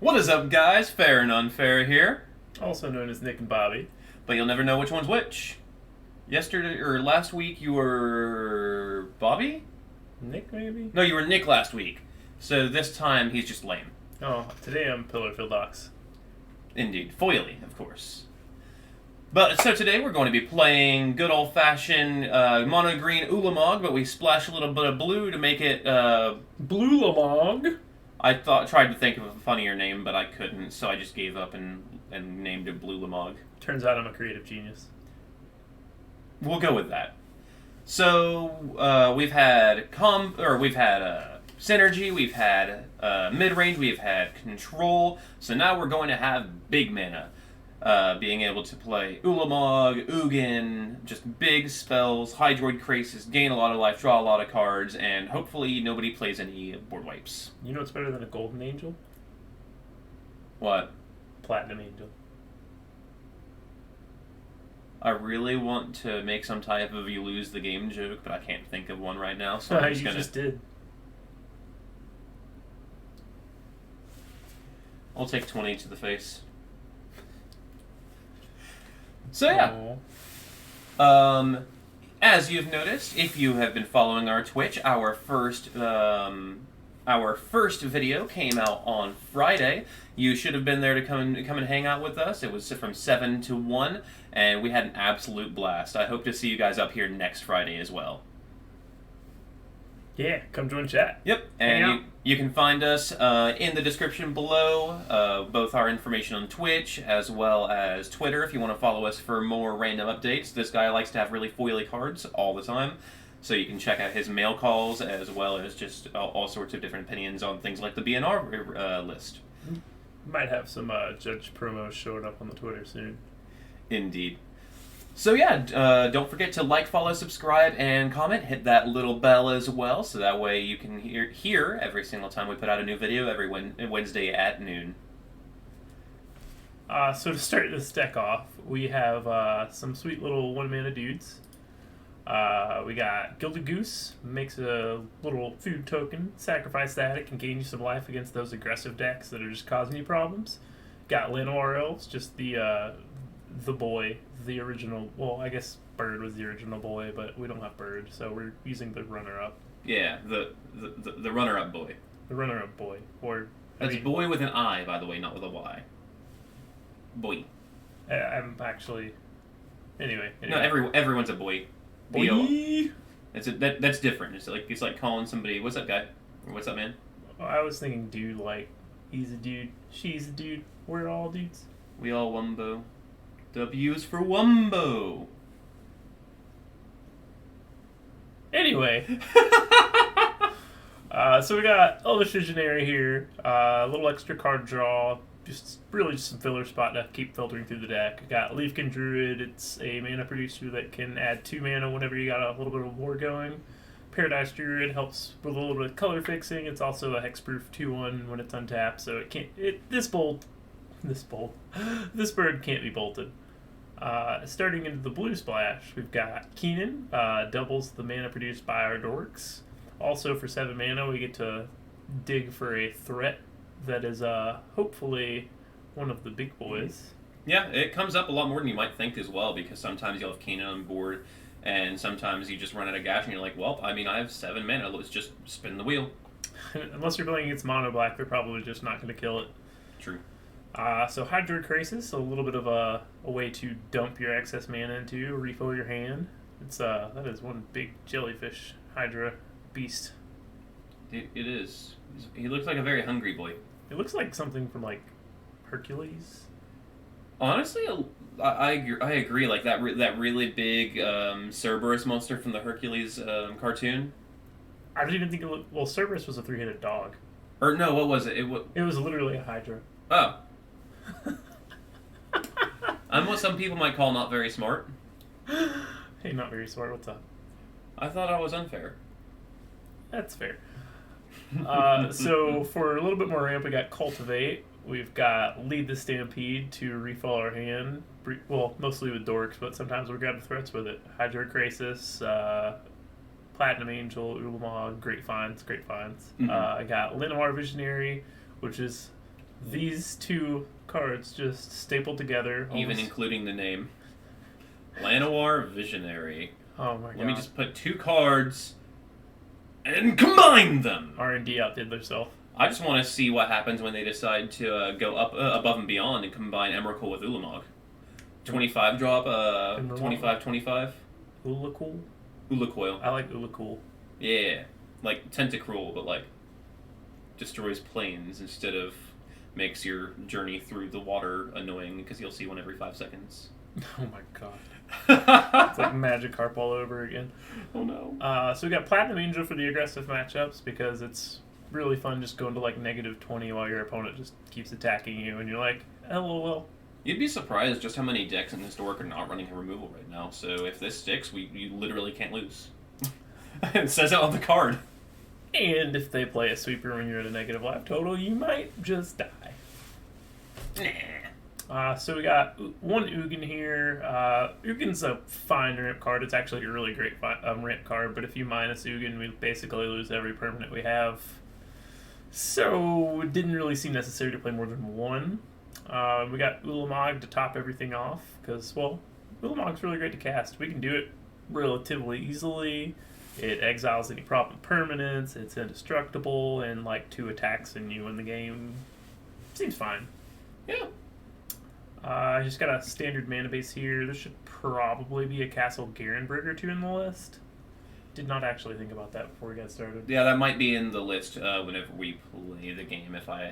What is up, guys? Fair and Unfair here. Also known as Nick and Bobby. But you'll never know which one's which. Yesterday, or last week, you were Bobby? Nick, maybe? No, you were Nick last week. So this time, he's just lame. Oh, today I'm Pillarfield Ox. Indeed. Foily, of course. But, so today we're going to be playing good old-fashioned mono green Ulamog, but we splash a little bit of blue to make it, BlUlamog? I tried to think of a funnier name, but I couldn't, so I just gave up and named it BlUlamog. Turns out I'm a creative genius. We'll go with that. So we've had synergy, we've had mid range, we've had control. So now we're going to have big mana, being able to play Ulamog, Ugin, just big spells, Hydroid Krasis, gain a lot of life, draw a lot of cards, and hopefully nobody plays any board wipes. You know what's better than a golden angel? What? Platinum angel. I really want to make some type of you lose the game joke, but I can't think of one right now, so I'm just gonna... just did. I'll take 20 to the face. So yeah. As you've noticed, if you have been following our Twitch, our first video came out on Friday. You should have been there to come and hang out with us. It was from 7 to 1, and we had an absolute blast. I hope to see you guys up here next Friday as well. Yeah, come join chat. Yep, and you can find us in the description below, both our information on Twitch as well as Twitter if you want to follow us for more random updates. This guy likes to have really foily cards all the time, so you can check out his mail calls as well as just all sorts of different opinions on things like the BNR list. Might have some Judge promos showing up on the Twitter soon. Indeed. So yeah, don't forget to like, follow, subscribe, and comment. Hit that little bell as well, so that way you can hear every single time we put out a new video every Wednesday at noon. So to start this deck off, we have some sweet little one-mana dudes. We got Gilded Goose, makes a little food token. Sacrifice that, it can gain you some life against those aggressive decks that are just causing you problems. Got Llanowar Elves, just the boy, the original. Well, I guess Bird was the original boy, but we don't have Bird, so we're using the runner-up. Yeah, the runner-up boy. The runner-up boy, or that's boy with an I, by the way, not with a Y. Boy. I'm actually. Anyway. No, everyone's a boy. Boy. That's different. It's like calling somebody. What's up, guy? Or what's up, man? Oh, I was thinking dude, like he's a dude, she's a dude, we're all dudes. We all wumbo. W is for wumbo. Anyway. So we got Elvish Visionary here. A little extra card draw. Just some filler spot to keep filtering through the deck. We got Leafkin Druid. It's a mana producer that can add 2 mana whenever you got a little bit of war going. Paradise Druid helps with a little bit of color fixing. It's also a hexproof 2/1 when it's untapped, so it can't. This bird can't be bolted. Starting into the blue splash, we've got Kinnan, doubles the mana produced by our dorks. Also for 7 mana, we get to dig for a threat that is hopefully one of the big boys. Yeah, it comes up a lot more than you might think as well, because sometimes you'll have Kinnan on board, and sometimes you just run out of gash and you're like, well, I mean, I have 7 mana, let's just spin the wheel. Unless you're playing against mono black, they're probably just not going to kill it. True. So Hydroid Krasis, a little bit of a way to dump your excess mana into, refill your hand. It's that is one big jellyfish Hydra beast. It is. He looks like a very hungry boy. It looks like something from like Hercules. Honestly, I agree. Like that really big Cerberus monster from the Hercules cartoon. I don't even think it looked. Well, Cerberus was a 3-headed dog. Or no, what was it? It was literally a Hydra. Oh. I'm what some people might call not very smart. Hey, not very smart. What's up? I thought I was unfair. That's fair. So for a little bit more ramp, we got Cultivate. We've got Lead the Stampede to refill our hand. Well, mostly with dorks, but sometimes we're grabbing threats with it. Hydroid Krasis, Platinum Angel, Ulamog, great finds. Mm-hmm. I got Llanowar Visionary, which is These two cards just stapled together. Even including the name. Llanowar Visionary. Oh my god. Let me just put 2 cards and combine them! R&D outdid themselves. I just want to see what happens when they decide to go up above and beyond and combine Emrakul with Ulamog. 25 drop, 25-25. Ulacool? Ulacoil. I like Ulacool. Yeah. Like Tentacruel, but like destroys planes instead of makes your journey through the water annoying because you'll see one every 5 seconds. Oh my god. It's like Magikarp all over again. Oh no. So we got Platinum Angel for the aggressive matchups because it's really fun just going to like -20 while your opponent just keeps attacking you and you're like, LOL. You'd be surprised just how many decks in Historic are not running removal right now. So if this sticks, you literally can't lose. It says it on the card. And if they play a sweeper when you're at a negative life total, you might just die. So we got one Ugin here. Ugin's a fine ramp card. It's actually a really great ramp card, but if you minus Ugin, we basically lose every permanent we have. So it didn't really seem necessary to play more than one. We got Ulamog to top everything off, because, well, Ulamog's really great to cast. We can do it relatively easily. It exiles any problem permanents, it's indestructible, and like 2 attacks and you win the game. Seems fine. Yeah. I just got a standard mana base here. There should probably be a Castle Garenbrig or 2 in the list. Did not actually think about that before we got started. Yeah, that might be in the list whenever we play the game. If I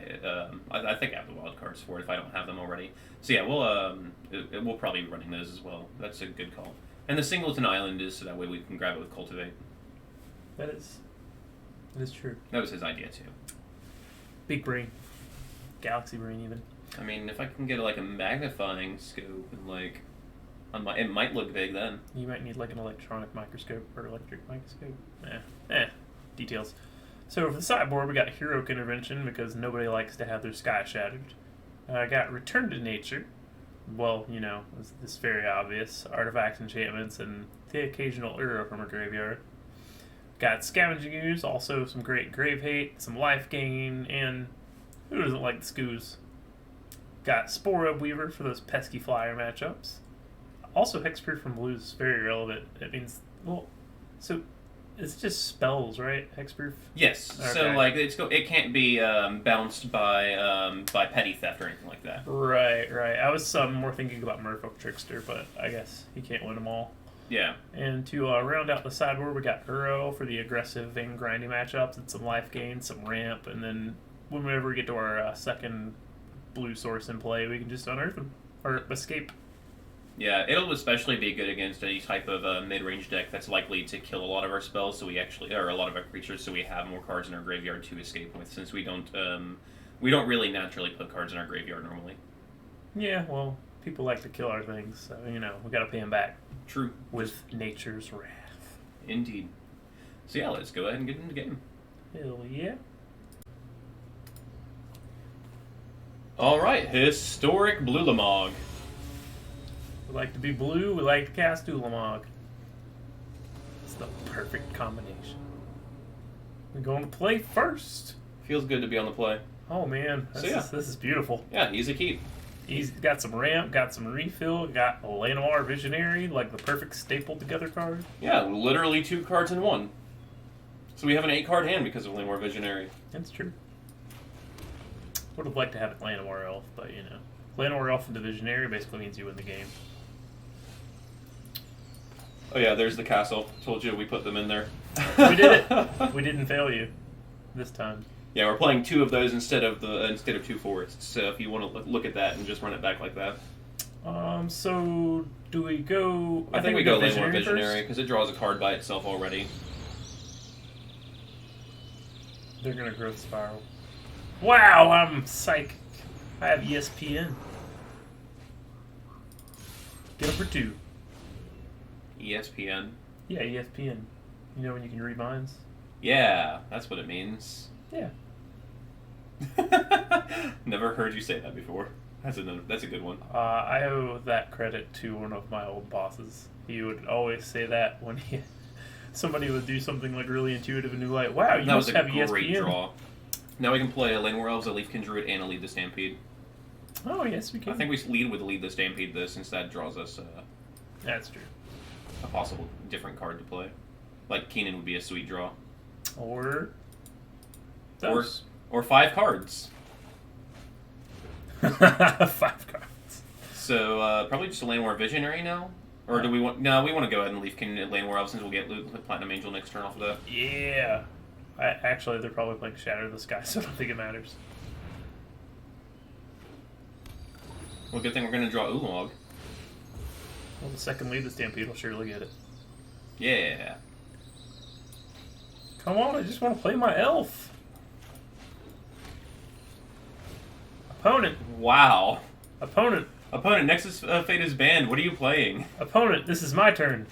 think I have the wild cards for it if I don't have them already. So yeah, we'll probably be running those as well. That's a good call. And the Singleton Island is so that way we can grab it with Cultivate. That is true. That was his idea too. Big brain. Galaxy brain even. I mean, if I can get like a magnifying scope and like, it might look big then. You might need like an electronic microscope or electric microscope. Details. So for the sideboard, we got Heroic Intervention because nobody likes to have their sky shattered. I got Return to Nature. Well, you know, it's very obvious. Artifacts, enchantments, and the occasional Uro from a graveyard. Got Scavenging Ooze, also some great grave hate, some life gain, and who doesn't like the Skoos? Got Sporeweb Weaver for those pesky flyer matchups. Also, Hexproof from Blue is very relevant. It means, well, so it's just spells, right? Hexproof? Yes. Okay. So like it can't be bounced by petty theft or anything like that. Right. I was more thinking about Merfolk Trickster, but I guess he can't win them all. Yeah. And to round out the sideboard, we got Uro for the aggressive and grindy matchups and some life gain, some ramp, and then whenever we get to our second blue source in play, we can just unearth them or escape. Yeah, it'll especially be good against any type of mid-range deck that's likely to kill a lot of our spells, or a lot of our creatures, so we have more cards in our graveyard to escape with. Since we don't really naturally put cards in our graveyard normally. Yeah, well, people like to kill our things, so we got to pay them back. True. With nature's wrath. Indeed. So yeah, let's go ahead and get into the game. Hell yeah. All right, Historic BlUlamog. We like to be blue, we like to cast Ulamog. It's the perfect combination. We're going to play first. Feels good to be on the play. Oh man, this is beautiful. Yeah, easy keep. He's got some ramp, got some refill, got a Llanowar Visionary, like the perfect staple together card. Yeah, literally 2 cards in one. So we have an 8-card hand because of Llanowar Visionary. That's true. Would have liked to have it Llanowar Elf, but Llanowar Elf into Visionary basically means you win the game. Oh yeah, there's the castle. Told you we put them in there. We did it. We didn't fail you this time. Yeah, we're playing 2 of those instead of 2 forests. So if you want to look at that and just run it back like that. So do we go? I think we go Llanowar Visionary because it draws a card by itself already. They're gonna growth spiral. Wow, I'm psychic. I have ESPN. Get them for 2. ESPN. Yeah, ESPN. You know when you can read minds? Yeah, that's what it means. Yeah. Never heard you say that before. That's a good one. I owe that credit to one of my old bosses. He would always say that when somebody would do something like really intuitive and be like, "Wow, you must have ESPN." That was a great draw. Now we can play a Llanowar Elves, a Leafkin Druid, and a Lead the Stampede. Oh, yes, we can. I think we lead with Lead the Stampede, though, since that draws us That's true. a possible different card to play. Like, Kinnan would be a sweet draw. Or... those. Or 5 cards. 5 cards. So, probably just a Llanowar Visionary now? Or do we want... No, we want to go ahead and Leafkin Llanowar Elves, since we'll get Platinum Angel next turn off of that. Yeah. Actually, they're probably playing Shatter the Sky, so I don't think it matters. Well, good thing we're going to draw Ulamog. Well, the second Lead the Stampede will surely get it. Yeah. Come on, I just want to play my elf. Opponent. Wow. Opponent. Opponent, Nexus Fate is banned. What are you playing? Opponent, this is my turn.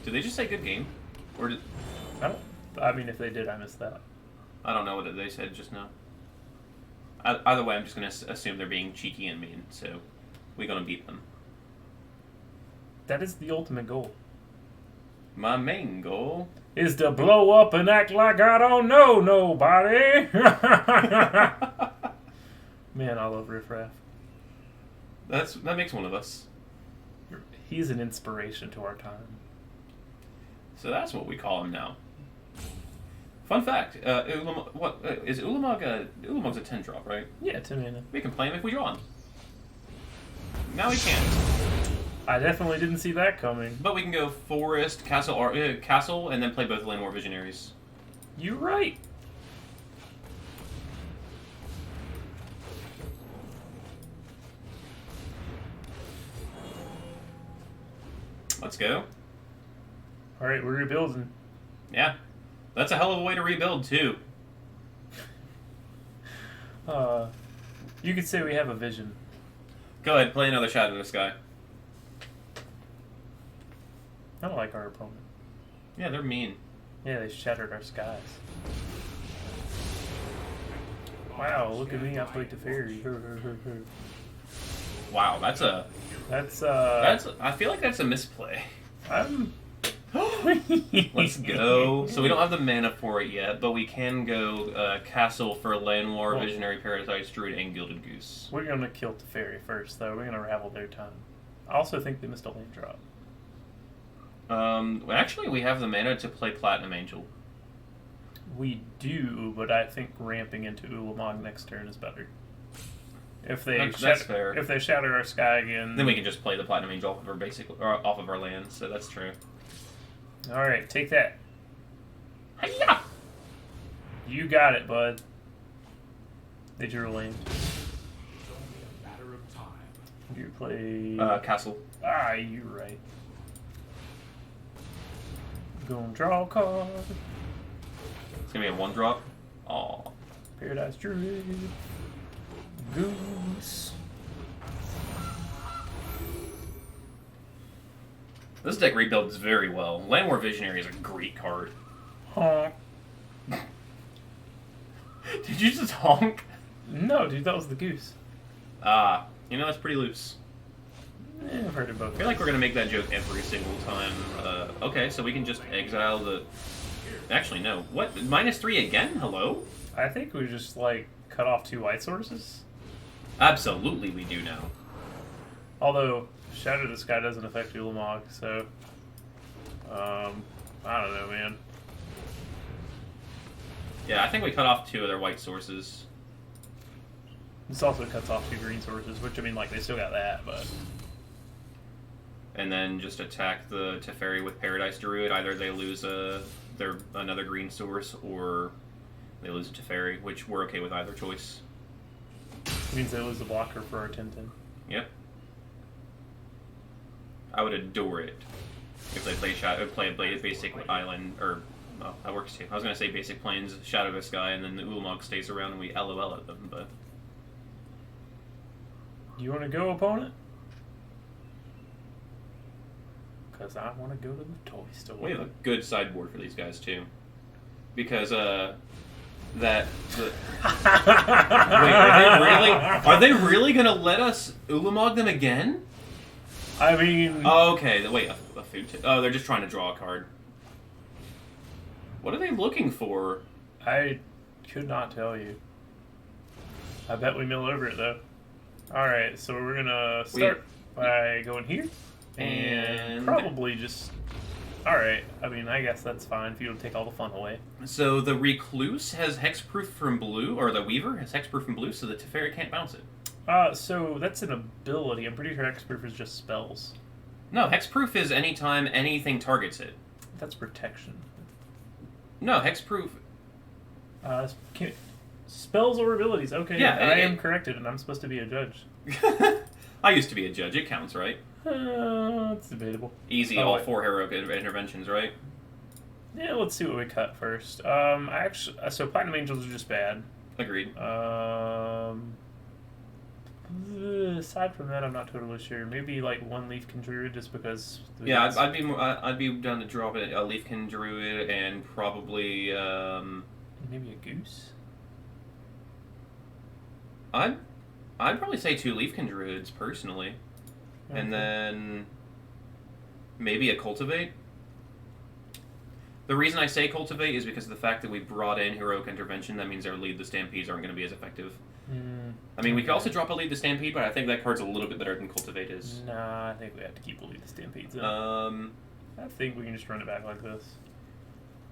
Did they just say good game? Or did... I mean, if they did, I missed that. I don't know what they said just now. Either way, I'm just going to assume they're being cheeky and mean, so we're going to beat them. That is the ultimate goal. My main goal is to blow up and act like I don't know nobody. Man, I love Riff Raff. That makes one of us. He's an inspiration to our time. So that's what we call him now. Fun fact, Ulamog, is Ulamog Ulamog's a 10 drop, right? Yeah, 10 mana. We can play him if we draw him. Now we can't. I definitely didn't see that coming. But we can go Forest, Castle, and then play both Llanowar Visionaries. You're right. Let's go. Alright, we're rebuilding. Yeah. That's a hell of a way to rebuild, too. You could say we have a vision. Go ahead, play another Shadow in the Sky. I don't like our opponent. Yeah, they're mean. Yeah, they shattered our skies. Wow, look at me, I played Teferi. Wow, that's I feel like that's a misplay. Let's go. So we don't have the mana for it yet, but we can go Castle for Llanowar Visionary, Paradise Druid, and Gilded Goose. We're going to kill Teferi first, though. We're going to ravel their time. I also think they missed a land drop. Actually, we have the mana to play Platinum Angel. We do, but I think ramping into Ulamog next turn is better. If they that's fair. If they shatter our sky again, then we can just play the Platinum Angel off of our land. So that's true. All right, take that. Hi-ya! You got it, bud. They drew a land. You play Castle. Ah, you're right. Gonna draw a card. It's gonna be a 1-drop. Aw. Paradise Druid. Goose. This deck rebuilds very well. Llanowar Visionary is a great card. Honk. Did you just honk? No, dude, that was the goose. You know, that's pretty loose. I've heard it both. I feel like we're gonna make that joke every single time. Okay, so we can just exile the... Actually, no. What? -3 again? Hello? I think we just, like, cut off 2 white sources. Absolutely we do now. Although, Shadow the Sky doesn't affect Ulamog, so... I don't know, man. Yeah, I think we cut off 2 of their white sources. This also cuts off 2 green sources, which, I mean, like, they still got that, but... And then just attack the Teferi with Paradise Druid. Either they lose another green source, or they lose a Teferi, which we're okay with either choice. It means they lose the blocker for our Tintin. Yep. I would adore it if they play a basic island, or well, that works too. I was gonna say basic plains, Shadow the Sky, and then the Ulamog stays around and we LOL at them, but... You want to go, opponent? Because I want to go to the toy store. We have a good sideboard for these guys too, because Wait, are they really gonna let us Ulamog them again? I mean... Oh, okay. Wait, a food... Oh, they're just trying to draw a card. What are they looking for? I could not tell you. I bet we mill over it, though. Alright, so we're gonna start by going here. And probably just... Alright, I mean, I guess that's fine if you don't take all the fun away. So the Recluse has hexproof from blue, or the Weaver has hexproof from blue, so the Teferi can't bounce it. So that's an ability. I'm pretty sure hexproof is just spells. No, hexproof is anytime anything targets it. That's protection. No, hexproof... spells or abilities. Okay, yeah, I am corrected, and I'm supposed to be a judge. I used to be a judge. It counts, right? It's debatable. Easy, all 4 heroic interventions, right? Yeah, let's see what we cut first. So Platinum Angels are just bad. Agreed. Aside from that, I'm not totally sure. Maybe like 1 Leafkin Druid, just because. Yeah, I'd be down to drop a Leafkin Druid and probably maybe a Goose. I'd probably say 2 Leafkin Druids personally, and then maybe a Cultivate. The reason I say Cultivate is because of the fact that we brought in Heroic Intervention. That means our Lead the Stampedes aren't going to be as effective. I mean, we could also drop a Lead the Stampede, but I think that card's a little bit better than Cultivate is. Nah, I think we have to keep a Lead the Stampedes in. I think we can just run it back like this.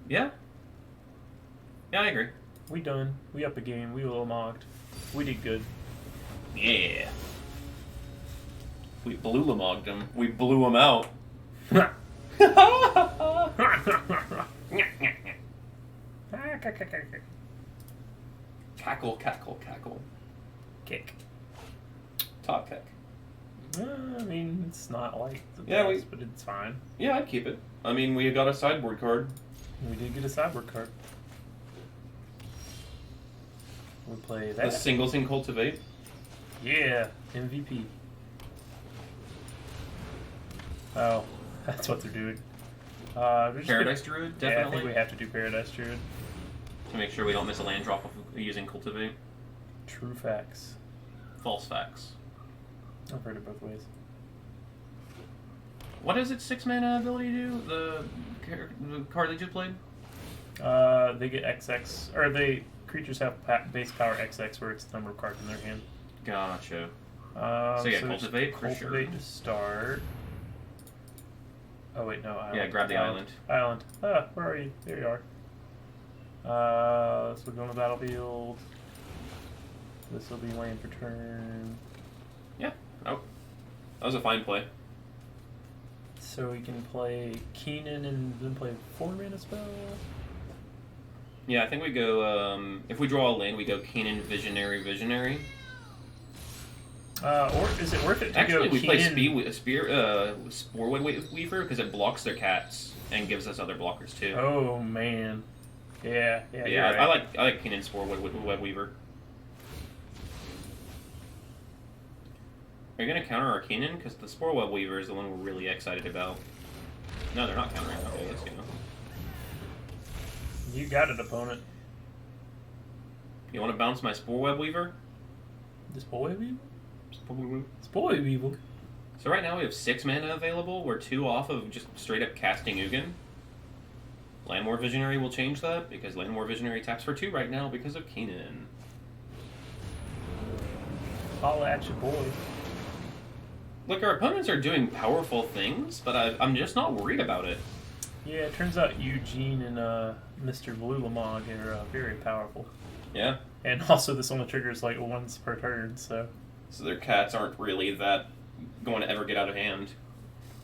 Yeah. Yeah, I agree. We done. We up a game. We Ulamogged. We did good. Yeah. We BlUlamogged him. We blew him out. Cackle, cackle, cackle. Kick. Top kick. I mean, it's not like the Yeah, best, but it's fine. Yeah, I'd keep it. I mean, we got a sideboard card. We did get a sideboard card. We play that. A singleton Cultivate. Yeah, MVP. Oh, that's what they're doing. Paradise Druid, definitely. Yeah, I think we have to do Paradise Druid. To make sure we don't miss a land drop of using Cultivate. True facts. False facts. I've heard it both ways. What does its 6-mana ability do? The card they just played? They get XX, or creatures have base power XX, where it's the number of cards in their hand. Gotcha. So yeah, Cultivate for sure. Cultivate to start. Oh wait, no. Island. Yeah, grab the island. Island. Where are you? There you are. So we're going to battlefield. This will be land for turn. Yeah. Oh, that was a fine play. So we can play Kinnan and then play 4-mana spell. Yeah, I think we go. If we draw a land, we go Kinnan Visionary. Or is it worth it to Actually, go we Kinnan? play Sporeweb Weaver because it blocks their cats and gives us other blockers too. Oh man. Yeah. Yeah, right. I like Kinnan Sporeweb Weaver. Are you gonna counter our Kinnan? Because the Sporeweb Weaver is the one we're really excited about. No, they're not countering. Okay, let's go. You got it, opponent. You want to bounce my Sporeweb Weaver? The Sporeweb Weaver? Sporeweb. Sporeweb Weaver. So right now we have 6 mana available. We're 2 off of just straight up casting Ugin. Llanowar Visionary will change that because Llanowar Visionary taps for 2 right now because of Kinnan. Holla at your boy. Look, our opponents are doing powerful things, but I'm just not worried about it. Yeah, it turns out Ugin and Mr. BlUlamog are very powerful. Yeah. And also this only triggers like once per turn, so... So their cats aren't really that going to ever get out of hand.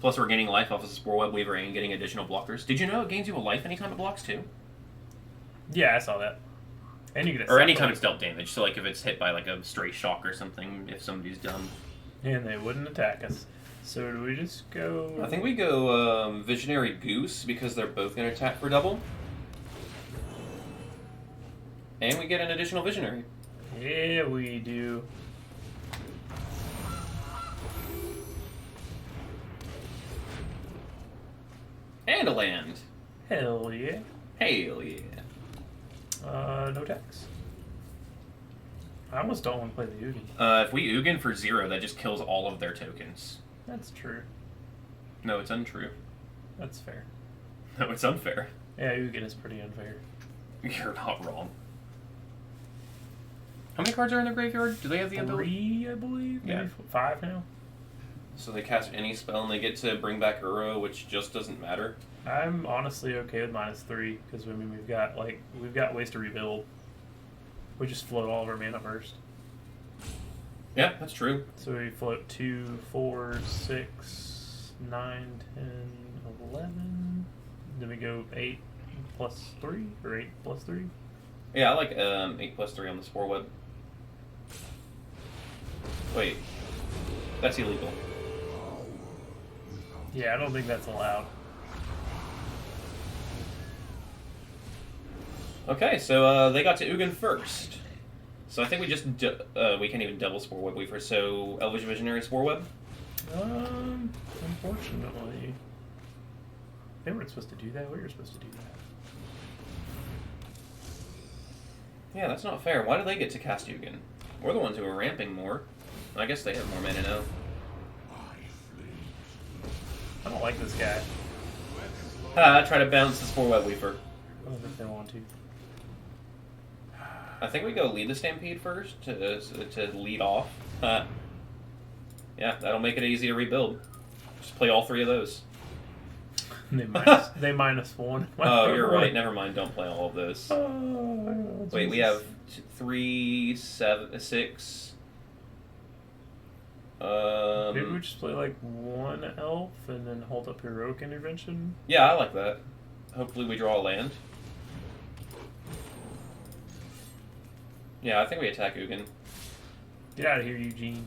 Plus we're gaining life off of the Sporeweb Weaver and getting additional blockers. Did you know it gains you a life anytime it blocks too? Yeah, I saw that. And you get or anytime it's dealt damage, so like if it's hit by like a stray shock or something, if somebody's dumb. And they wouldn't attack us. So do we just go... I think we go Visionary Goose because they're both going to attack for double. And we get an additional Visionary. Yeah, we do. And a land. Hell yeah. Hell yeah. No tax. I almost don't want to play the Ugin. If we Ugin for 0, that just kills all of their tokens. That's true. No, it's untrue. That's fair. No, it's unfair. Yeah, Ugin is pretty unfair. You're not wrong. How many cards are in their graveyard? Do they have the ability? 3, I believe. Yeah. Maybe 5 now. So they cast any spell and they get to bring back Uro, which just doesn't matter. I'm honestly okay with -3 because I mean we've got ways to rebuild. We just float all of our mana first. Yeah, that's true. So we float 2, 4, 6, 9, 10, 11. Then we go 8 plus 3 or 8 plus 3. Yeah, I like 8 plus 3 on the Sporeweb. Wait, that's illegal. Yeah, I don't think that's allowed. Okay, so they got to Ugin first. So I think we just we can't even double Sporeweb Weaver. So Elvish Visionary Sporeweb. Unfortunately, they weren't supposed to do that. We were supposed to do that. Yeah, that's not fair. Why do they get to cast Ugin? We're the ones who are ramping more. I guess they have more mana now. I don't like this guy. Try to bounce the Sporeweb Weaver. I don't think they want to. I think we go Lead the Stampede first to lead off. Yeah, that'll make it easy to rebuild. Just play all 3 of those. They -1. Oh, you're right. Never mind. Don't play all of those. Oh, wait, we have 3, 7, 6. Maybe we just play like 1 elf and then hold up heroic intervention. Yeah, I like that. Hopefully we draw a land. Yeah, I think we attack Ugin. Get out of here, Eugene.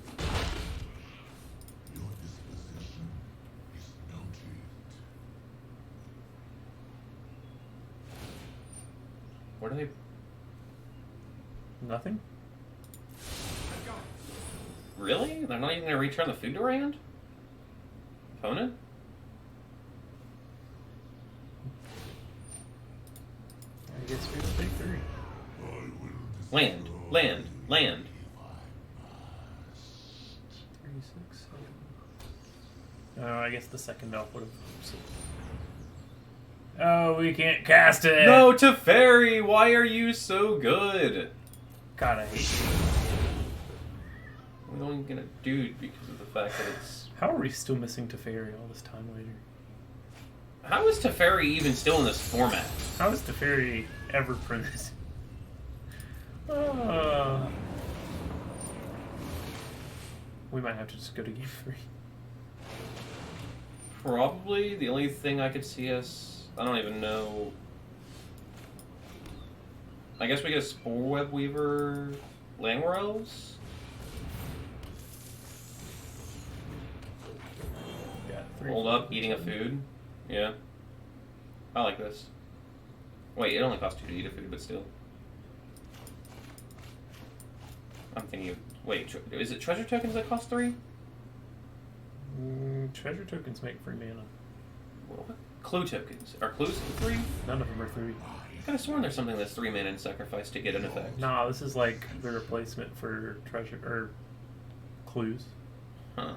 What are they? Nothing? Really? They're not even going to return the food around? Opponent? I guess we will take 3. Land. Land. Land. 3, 6, 7. Oh, I guess the second elf would have. Oh, we can't cast it! No, Teferi! Why are you so good? God, I hate you. We're only gonna do it because of the fact that it's... How are we still missing Teferi all this time later? How is Teferi even still in this format? How is Teferi ever printed? We might have to just go to game 3. Probably. The only thing I could see us... I don't even know... I guess we get a Sporeweb Weaver... Llanowar Elves? Yeah, 3. Hold up, eating a food. Yeah. I like this. Wait, it only costs 2 to eat a food, but still. I'm thinking of... Wait, is it treasure tokens that cost 3? Treasure tokens make free mana. What? Clue tokens. Are clues 3? None of them are 3. I could have sworn there's something that's 3 mana and sacrifice to get an effect. Nah, this is like the replacement for treasure or clues. Huh.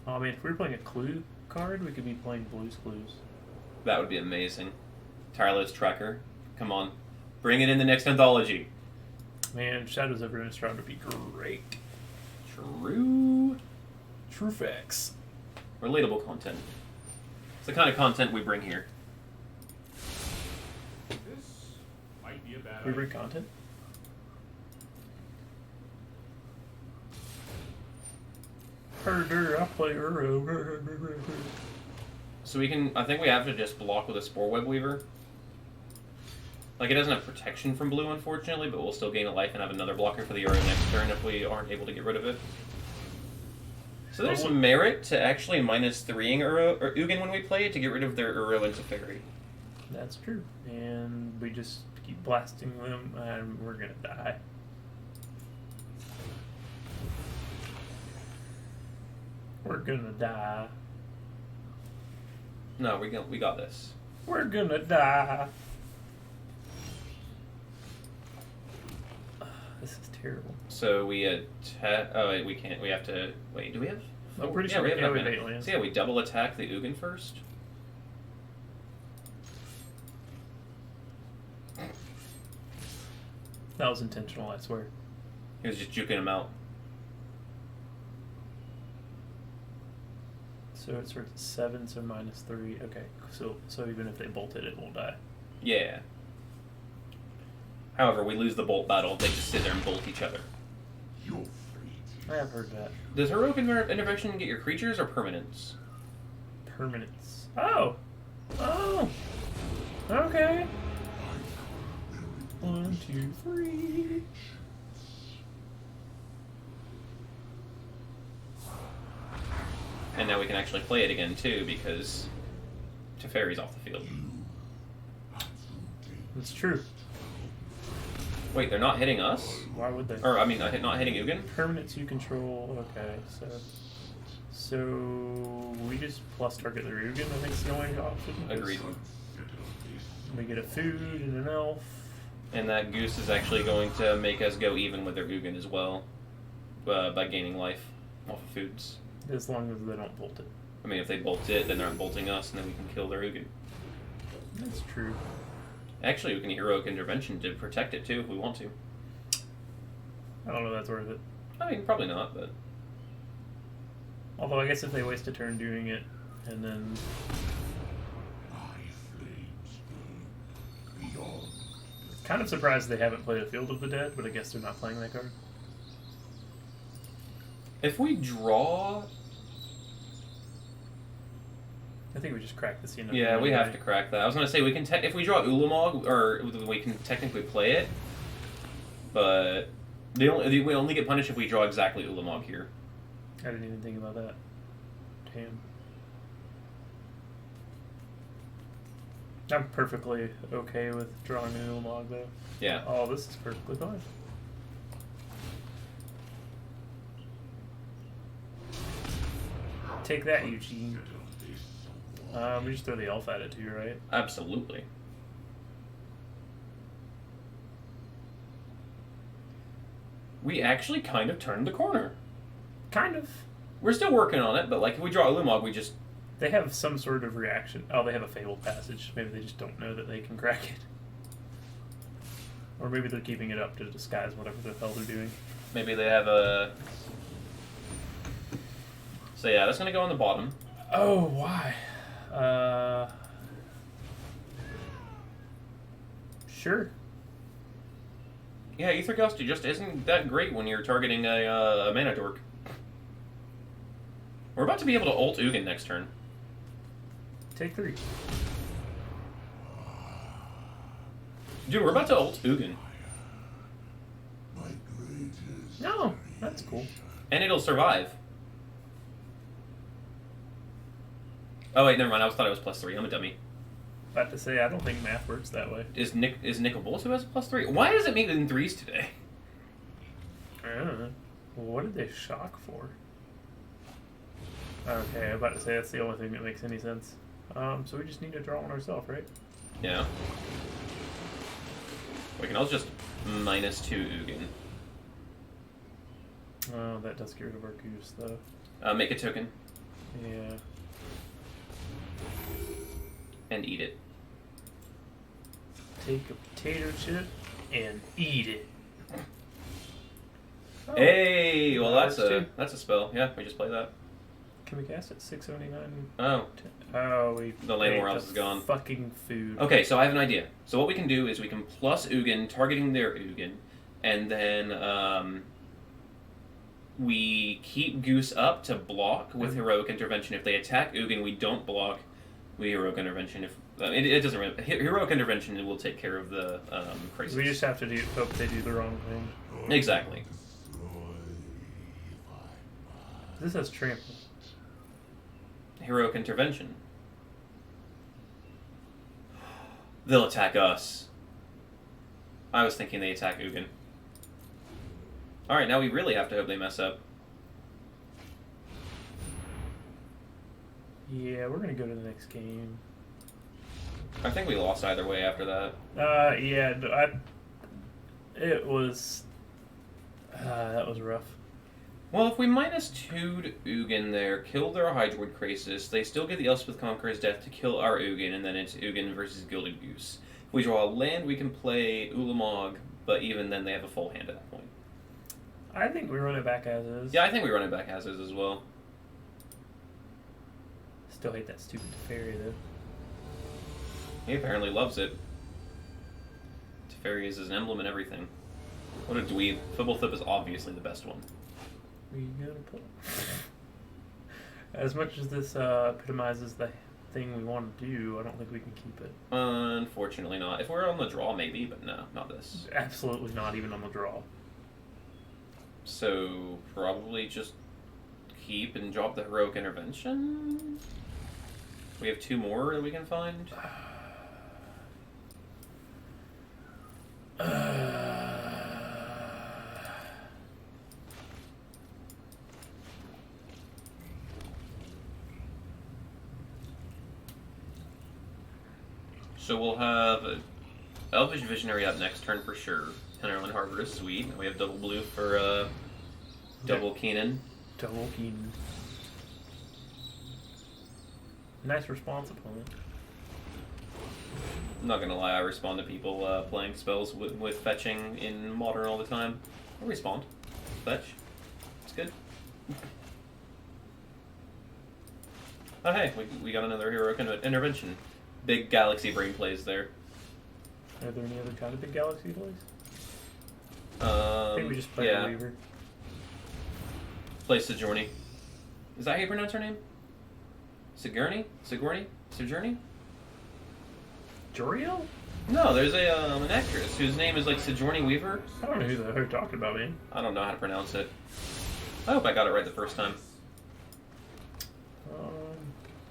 Oh, I mean, if we were playing a clue card, we could be playing Blue's Clues. That would be amazing. Tireless Tracker. Come on. Bring it in the next anthology. Man, Shadows of Innistrad would be great. True. True facts. Relatable content. It's the kind of content we bring here. This might be a bad We idea. bring content? Herder, I play Uro. So we can... I think we have to just block with a Sporeweb Weaver. Like, it doesn't have protection from blue, unfortunately, but we'll still gain a life and have another blocker for the Uro next turn if we aren't able to get rid of it. So there's some merit to actually -3ing Ugin when we play it to get rid of their Uro and Teferi. That's true. And we just keep blasting them, and we're gonna die. We're gonna die. No, we got this. We're gonna die. This is terrible. So we attack... Oh, wait, we can't. We have to... Wait, do we have... I'm pretty sure we we have have enough 8 mana. lands. So yeah, we double attack the Ugin first. That was intentional, I swear. He was just juking him out. So it starts at 7, so -3. Okay, so even if they bolted, it won't die. Yeah. However, we lose the bolt battle. They just sit there and bolt each other. I have heard that. Does Heroic Intervention get your creatures or permanents? Permanence. Oh! Oh! Okay. 1, 2, 3. And now we can actually play it again, too, because Teferi's off the field. It's true. Wait, they're not hitting us? Why would they? Or, I mean, not hitting Ugin? Permanents you control. Okay, so we just plus target their Ugin, I think is the only option. Agreed. We get a food and an elf. And that goose is actually going to make us go even with their Ugin as well, by gaining life off of foods. As long as they don't bolt it. I mean, if they bolt it, then they're not bolting us, and then we can kill their Ugin. That's true. Actually, we can Heroic Intervention to protect it, too, if we want to. I don't know if that's worth it. I mean, probably not, but... Although I guess if they waste a turn doing it, and then... Kind of surprised they haven't played a Field of the Dead, but I guess they're not playing that card. If we draw... I think we just crack the scene. Yeah, we have to crack that. I was going to say, we can if we draw Ulamog, or we can technically play it, but we only get punished if we draw exactly Ulamog here. I didn't even think about that. Damn. I'm perfectly okay with drawing an Ulamog, though. Yeah. Oh, this is perfectly fine. Take that, Eugene. We just throw the elf at it too, right? Absolutely. We actually kind of turned the corner. Kind of. We're still working on it, but like if we draw Ulamog, we just... They have some sort of reaction. Oh, they have a Fabled Passage. Maybe they just don't know that they can crack it. Or maybe they're keeping it up to disguise whatever the hell they're doing. Maybe they have a... So yeah, that's going to go on the bottom. Oh, why? Sure. Yeah, Ether Gust just isn't that great when you're targeting a mana dork. We're about to be able to ult Ugin next turn. Take 3. Dude, we're about to ult Ugin. No, that's cool. And it'll survive. Oh wait, never mind. I thought it was +3. I'm a dummy. About to say, I don't think math works that way. Is Nicol Bolt who has a +3? Why does it mean in 3s today? I don't know. What did they shock for? Okay, I'm about to say that's the only thing that makes any sense. So we just need to draw one ourselves, right? Yeah. We can also just -2 Ugin. Oh, that does get rid of our goose, though. Make a token. Yeah. And eat it. Take a potato chip and eat it. Oh. Hey, well That's that's a spell. Yeah, we just play that. Can we cast it 679? Oh. Oh, we. The Llanowar Elves is gone. Fucking food. Okay, so I have an idea. So what we can do is we can plus Ugin, targeting their Ugin, and then we keep Goose up to block with Heroic Intervention. If they attack Ugin, we don't block. We Heroic Intervention. If it doesn't really, Heroic Intervention will take care of the Krasis. We just have to hope they do the wrong thing. Exactly. This has trample. Heroic Intervention. They'll attack us. I was thinking they attack Ugin. Alright, now we really have to hope they mess up. Yeah, we're gonna go to the next game. I think we lost either way after that. Yeah, it was... that was rough. Well, if we -2'd Ugin there, kill their Hydroid Krasis, they still get the Elspeth Conqueror's Death to kill our Ugin, and then it's Ugin versus Gilded Goose. If we draw a land, we can play Ulamog but even then they have a full hand at that point. I think we run it back as is. Yeah, I think we run it back as is as well. Still hate that stupid Teferi, though. He apparently loves it. Teferi is his emblem and everything. What a dweeb. Fibblethip is obviously the best one. We gonna put... As much as this epitomizes the thing we want to do, I don't think we can keep it. Unfortunately not. If we're on the draw, maybe, but no, not this. Absolutely not even on the draw. So, probably just keep and drop the Heroic Intervention? We have 2 more that we can find? So we'll have Elvish Visionary up next turn for sure. Hinterland Harbor is sweet. We have double blue for double Kinnan. Double Kinnan. Nice response, opponent. I'm not gonna lie, I respond to people playing spells with fetching in Modern all the time. I respond. Fetch. It's good. Oh hey, we got another Heroic Intervention. Big Galaxy Brain plays there. Are there any other kind of big galaxy plays? I think we just play the Weaver. Play Sojourny. Is that how you pronounce her name? Sigourney? Sojourny? Joriel? No, there's an actress whose name is like Sigourney Weaver. I don't know who the hell you're talking about, man. I don't know how to pronounce it. I hope I got it right the first time.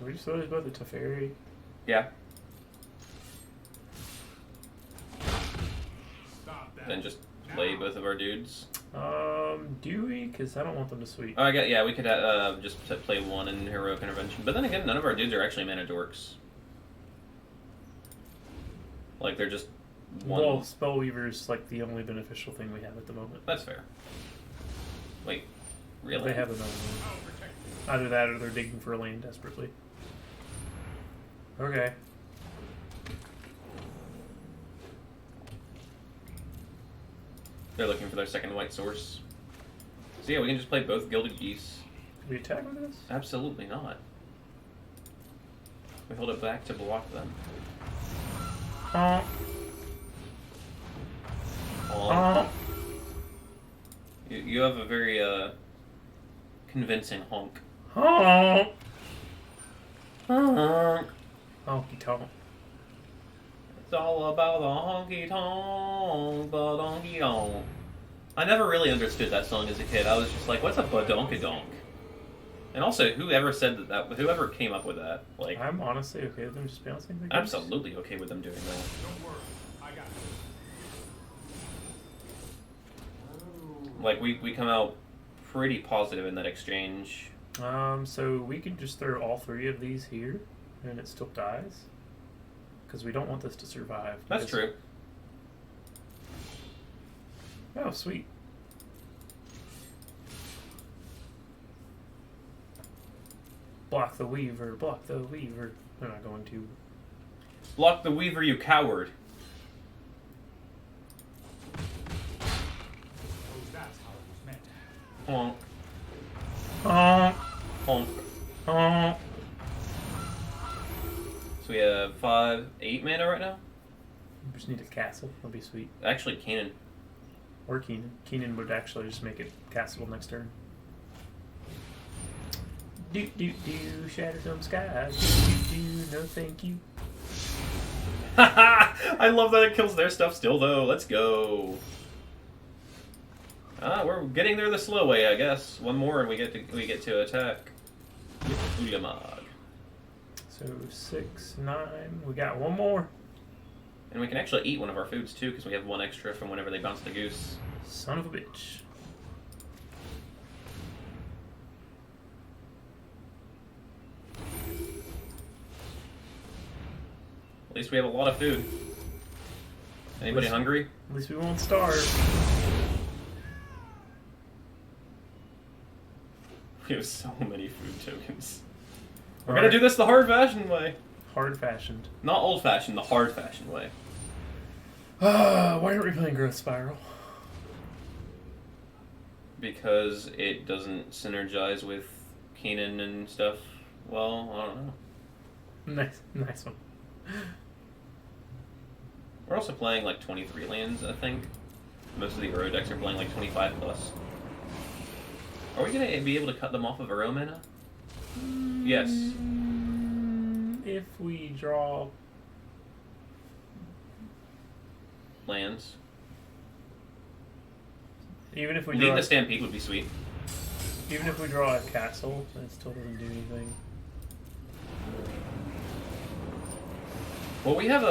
We just throw this both a Teferi. Yeah. Stop that. Then just play both of our dudes. Do we? Because I don't want them to sweep. Oh, yeah, we could just play 1 in Heroic Intervention. But then again, none of our dudes are actually mana dorks. Like, they're just one. Well, Spellweaver's like the only beneficial thing we have at the moment. That's fair. Wait, really? They have another one. Either that or they're digging for a land desperately. Okay. They're looking for their second white source. So yeah, we can just play both Gilded Geese. Can we attack with this? Absolutely not. We hold it back to block them. You have a very convincing honk. Honky Honk. tonk. It's all about the honky tonk, badonky donk. I never really understood that song as a kid. I was just like, what's a badonky donk? And also, whoever said whoever came up with that, like, I'm honestly okay with them just bouncing the absolutely okay with them doing that. Don't worry, I got it. Like, we come out pretty positive in that exchange. So we can just throw all 3 of these here, and it still dies. Because we don't want this to survive. That's true. Oh, sweet. Block the Weaver, block the Weaver. They're not going to. Block the Weaver, you coward. Oh, that's how it was meant. Honk. Honk. Honk. Honk. So we have 8 mana right now? We just need a castle. That'll be sweet. Actually, Kinnan. Or Kinnan. Kinnan would actually just make it castable next turn. Do do do, shatter some skies. Do do do, no thank you. I love that it kills their stuff still, though. Let's go. We're getting there the slow way, I guess. One more and we get to attack with Ulamog. So 6, 9. We got one more. And we can actually eat one of our foods too, because we have 1 extra from whenever they bounce the goose. Son of a bitch. At least we have a lot of food. Anybody hungry? At least we won't starve. We have so many food tokens. We're gonna do this the hard-fashioned way. Hard-fashioned. Not old-fashioned, the hard-fashioned way. Why aren't we playing Growth Spiral? Because it doesn't synergize with Kinnan and stuff. Well, I don't know. Nice one. We're also playing like 23 lands, I think. Most of the Uro decks are playing like 25 plus. Are we gonna be able to cut them off of Uro mana? Yes. If we draw Lands. even if we Lead draw the Stampede would be sweet. even if we draw a castle, it still doesn't do anything. Well, we have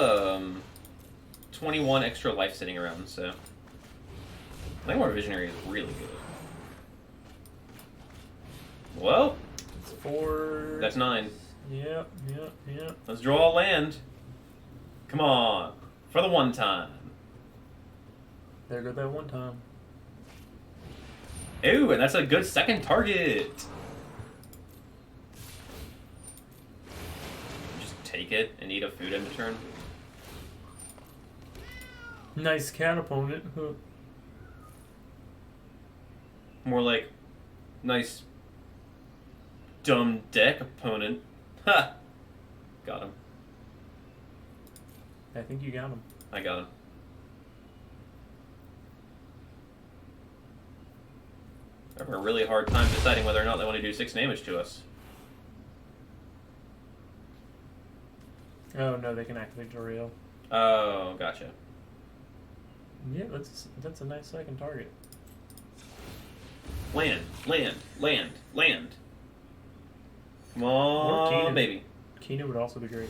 21 extra life sitting around, so Llanowar Visionary is really good. Well, It's 4. that's 9. Yep. Let's draw a land. Come on, for the one time. There go that one time. Ooh, and that's a good second target. Just take it and eat a food in turn. Nice cat opponent. Huh. More like nice dumb deck opponent. Ha! Got him. I think you got him. I got him. I have a really hard time deciding whether or not they want to do 6 damage to us. Oh no, they can activate Doriel. Oh, gotcha. Yeah, that's a nice second target. Land, land, land, land. Come Or on, Kinnan. baby. Kino would also be great.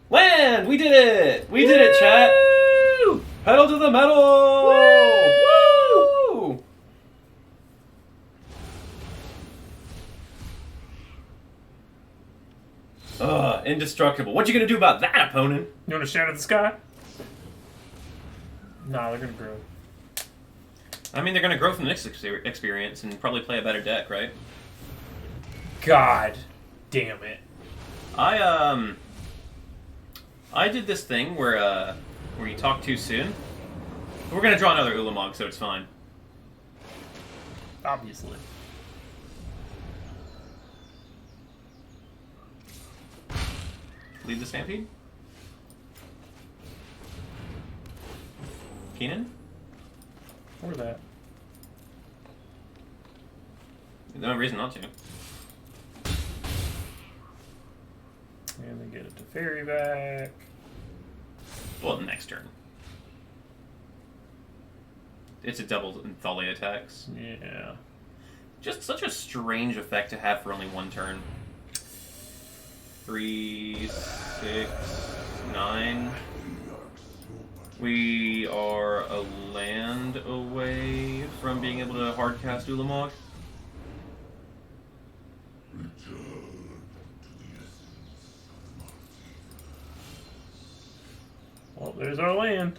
Land! We did it! We did it, chat! Woo! Pedal to the metal! Woo! Indestructible. What you gonna do about that, opponent? You want to shout at the sky? Nah, they're gonna grow. I mean, they're gonna grow from the next experience and probably play a better deck, right? God damn it. I did this thing where you talk too soon. We're gonna draw another Ulamog, so it's fine. Obviously. Lead the Stampede? Kinnan? Or that. No reason not to. And then get it to fairy back. Well, next turn. It's a double Thalia attacks. Yeah. Just such a strange effect to have for only one turn. 3, 6, 9. We are a land away from being able to hardcast Ulamog. Well, there's our land.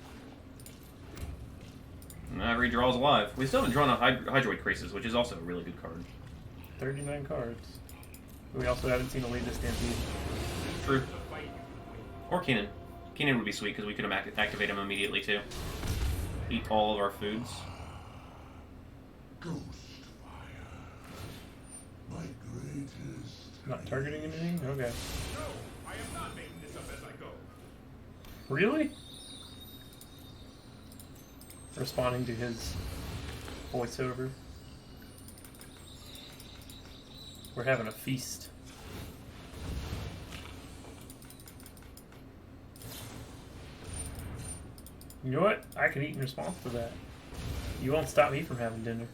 And every draw's alive. We still haven't drawn a Hydroid Krasis, which is also a really good card. 39 cards. We also haven't seen a Lead the Stampede. True. Or Kinnan. Kinnan would be sweet because we could activate him immediately too. Eat all of our foods. Ghost fire. My greatest. Not targeting anything? Okay. No, I am not making this up as I go. Really? Responding to his voiceover. We're having a feast. You know what? I can eat in response to that. You won't stop me from having dinner.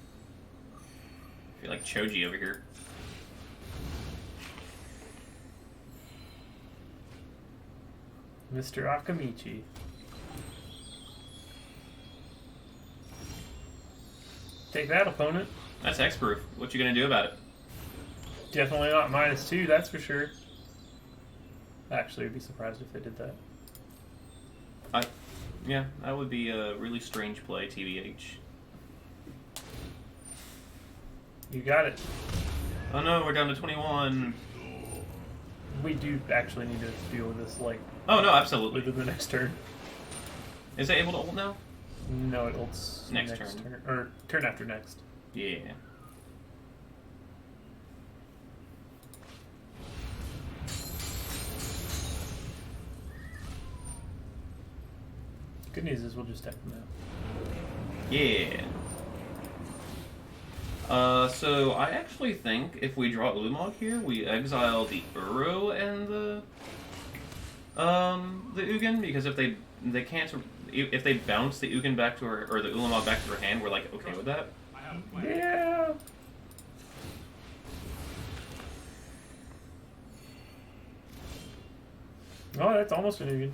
I feel like Choji over here. Mr. Akamichi. Take that, opponent. That's X-proof. What you gonna do about it? Definitely not -2, that's for sure. Actually, I'd be surprised if they did that. Yeah, that would be a really strange play, TBH. You got it. Oh no, we're down to 21. We do actually need to deal with this, like, Oh no, absolutely. within the next turn. Is it able to ult now? No, it ults Next turn. Or turn after next. Yeah. Good news is we'll just tap them out. Yeah. So I actually think if we draw Ulamog here, we exile the Uro and the Ugin, because if they can't, if they bounce the Ugin back to her, or the Ulamog back to her hand, we're like okay with that. I have a plan. Yeah. Oh, that's almost an Ugin.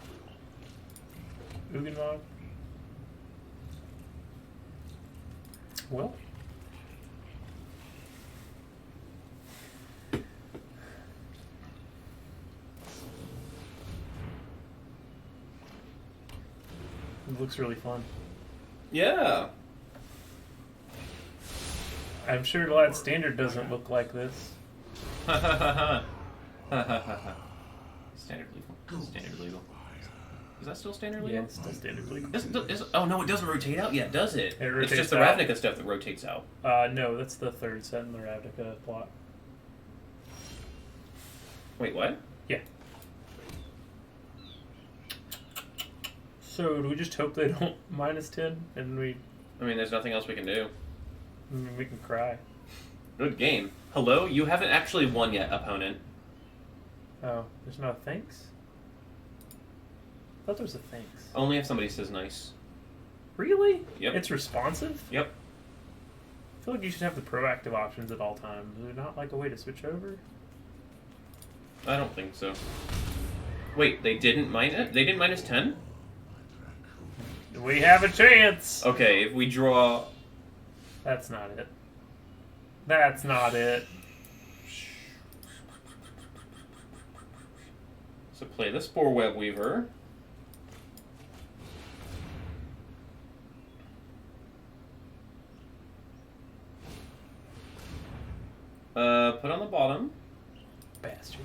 Ugin log. Well. It looks really fun. Yeah. I'm sure Lad Standard doesn't look like this. Standard legal. Standard legal. Is that still standard legal? Yeah, it's still standard legal. Oh no, it doesn't rotate out yet, does it? It It's rotates just the out. Ravnica stuff that rotates out. No, that's the third set in the Ravnica plot. Wait, what? Yeah. So do we just hope they don't -10 and I mean, there's nothing else we can do. we can cry? Good game. Hello? You haven't actually won yet, opponent. Oh, there's no thanks? I thought there was a thanks. Only if somebody says nice. Really? Yep. It's responsive? Yep. I feel like you should have the proactive options at all times. Is there not like a way to switch over? I don't think so. Wait, they didn't They didn't -10? We have a chance! Okay, if we draw... That's not it. That's not it. So play the Sporeweb Weaver. Put on the bottom. Bastard.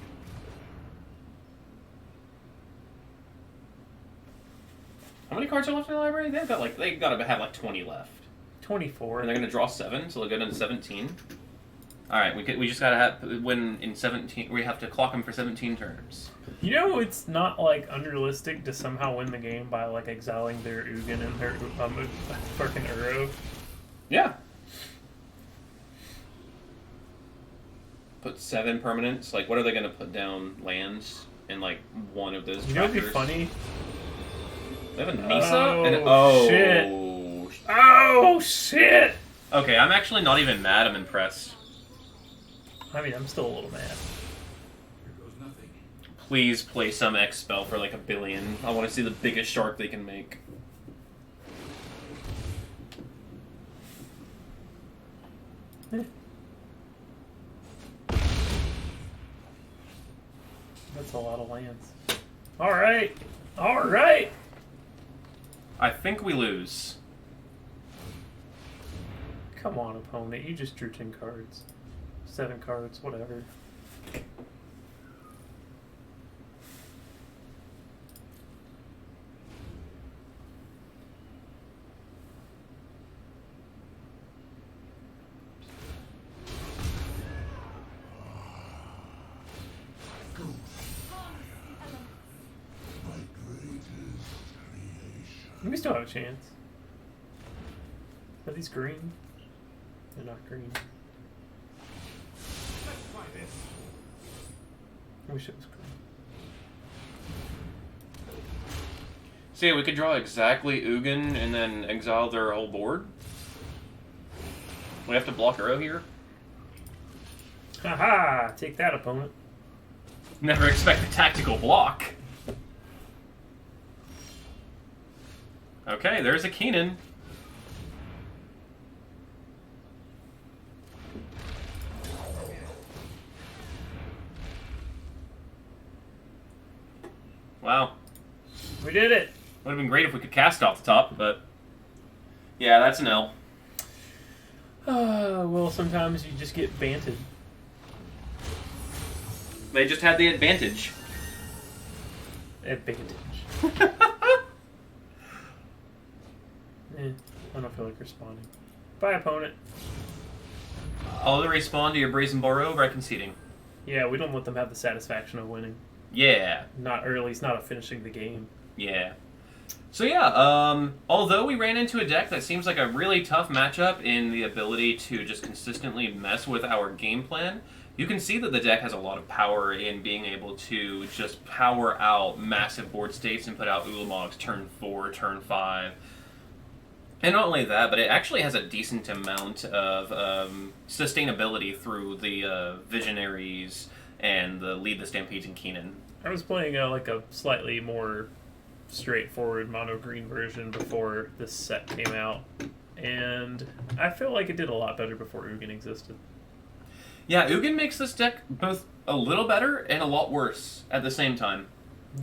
How many cards are left in the library? They gotta have like 20 left. 24. And they're gonna draw 7, so they'll go down to 17. Alright, we just gotta have, when in 17, we have to clock them for 17 turns. You know, it's not like unrealistic to somehow win the game by like exiling their Ugin and their fucking Uro. Yeah. Put 7 permanents. Like, what are they gonna put down? Lands in like one of those. You know what'd be trackers? funny? They have a Nisa? Oh, and shit. Oh shit! Okay, I'm actually not even mad. I'm impressed. I mean, I'm still a little mad. Here goes nothing. Please play some X spell for like 1 billion. I want to see the biggest shark they can make. That's a lot of lands. Alright! Alright! I think we lose. Come on, opponent. You just drew 10 cards. 7 cards, whatever. We still have a chance. Are these green? They're not green. Let's try this. I wish it was green. See, we could draw exactly Ugin and then exile their whole board. We have to block Uro here. Haha! Take that, opponent. Never expect a tactical block. Okay, there's a Kinnan. Wow. We did it! Would have been great if we could cast off the top, but... Yeah, that's an L. Well, sometimes you just get banted. They just had the advantage. Advantage. I don't feel like responding. Bye, opponent. I'll respond to your Brazen Borrow by conceding. Yeah, we don't let them have the satisfaction of winning. Yeah. Not early. It's not a finishing the game. Yeah. So yeah, although we ran into a deck that seems like a really tough matchup in the ability to just consistently mess with our game plan, you can see that the deck has a lot of power in being able to just power out massive board states and put out Ulamogs turn 4, turn 5. And not only that, but it actually has a decent amount of sustainability through the Visionaries and the Lead the Stampede and Kinnan. I was playing like a slightly more straightforward mono green version before this set came out, and I feel like it did a lot better before Ugin existed. Yeah, Ugin makes this deck both a little better and a lot worse at the same time.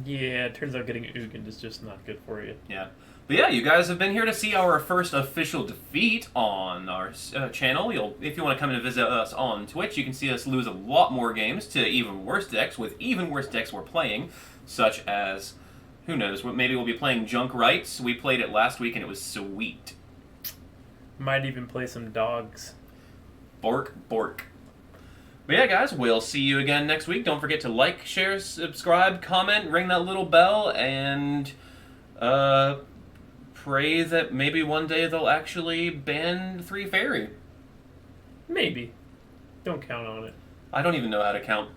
Yeah, it turns out getting Ugin is just not good for you. Yeah. But yeah, you guys have been here to see our first official defeat on our channel. If you want to come and visit us on Twitch, you can see us lose a lot more games to even worse decks with even worse decks we're playing, such as, who knows, maybe we'll be playing Junk Rights. We played it last week and it was sweet. Might even play some dogs. Bork, bork. But yeah, guys, we'll see you again next week. Don't forget to like, share, subscribe, comment, ring that little bell, and pray that maybe one day they'll actually ban 3 Fairy. Maybe. Don't count on it. I don't even know how to count.